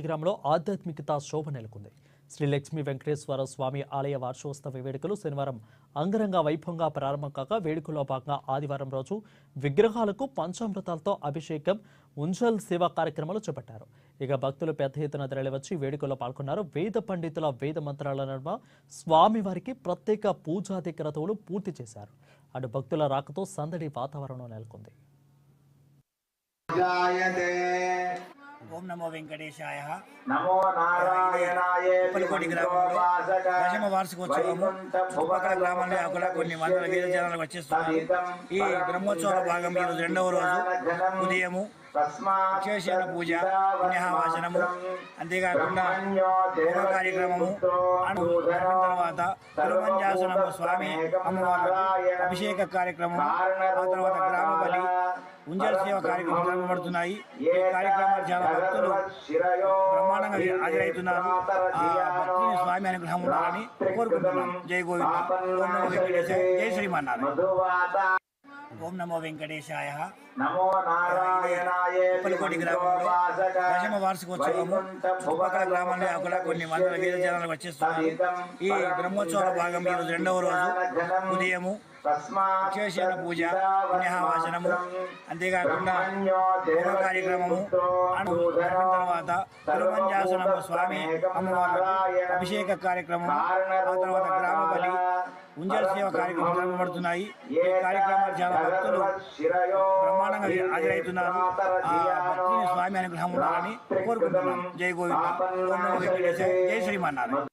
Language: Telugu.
గ్రామంలో ఆధ్యాత్మికత శోభ నెలకొంది. శ్రీ లక్ష్మీ వెంకటేశ్వర స్వామి ఆలయ వార్షికోత్సవ వేడుకలు శనివారం అంగరంగ వైభవంగా ప్రారంభం కాగా వేడుకల్లో భాగంగా ఆదివారం రోజు విగ్రహాలకు పంచామృతాలతో అభిషేకం, ఉంజల్ సేవా కార్యక్రమాలు చేపట్టారు. ఇక భక్తులు పెద్ద ఎత్తున తరలివచ్చి వేడుకల్లో పాల్గొన్నారు. వేద పండితుల వేద మంత్రాల నడుమ స్వామివారికి ప్రత్యేక పూజాది క్రతువులు పూర్తి చేశారు. అటు భక్తుల రాకతో సందడి వాతావరణం నెలకొంది. ఓం నమో వెంకటేశాయ. నమో నారాయణాయ. ఉప్పలకోటి గ్రామంలో దశమ వార్షికోత్సవము చుట్టుపక్కల గ్రామాల్లో కాకుండా కొన్ని వందల వేల జనాలు వచ్చేస్తున్నారు. ఈ బ్రహ్మోత్సవాల భాగం ఈరోజు రెండవ రోజు ఉదయము విశేషణ పూజ, పుణ్యవాచనము, అంతేకాకుండా యోగ కార్యక్రమము తర్వాత తిరుమంజాసనము, స్వామి అమ్మవారికి అభిషేక కార్యక్రమం, ఆ తర్వాత గ్రామ బలి, ఉంజల్ సేవ కార్యక్రమం జరగబడుతున్నాయి. ఈ కార్యక్రమాలు చాలా భక్తులు బ్రహ్మాండంగా హాజరవుతున్నారు. ఆ భక్తుని స్వామి అనుగ్రహం ఉండాలని కోరుకుంటున్నాం. జై గోవింద. ఓం నమో వెంకటేశాయ. జై శ్రీమన్నారాయణ. ఓం నమో వెంకటేశాయ. నమో నారాయణాయ. ఉప్పలకోటి గ్రామంలో దశమ వార్షికోత్సవము చుట్టుపక్కల గ్రామాల్లో కాకుండా కొన్ని వందల వేల జనాలు వచ్చేస్తున్నారు. ఈ బ్రహ్మోత్సవాల భాగం ఈరోజు రెండవ రోజు ఉదయము విశేషణ పూజ, పుణ్యవాచనము, అంతేకాకుండా యోగ కార్యక్రమము, తర్వాత తిరుమంజాసనము, స్వామి అమ్మవారికి అభిషేక కార్యక్రమం, ఆ తర్వాత గ్రామ బలి, ఉంజల్ సేవ కార్యక్రమం జరగబడుతున్నాయి. ఈ కార్యక్రమాలు చాలా భక్తులు బ్రహ్మాండంగా హాజరవుతున్నారు. ఆ భక్తుని స్వామి అనుగ్రహం ఉండాలని కోరుకుంటున్నాం. జై గోవింద. ఓం నమో వెంకటేశాయ. జై శ్రీమన్నారాయణ.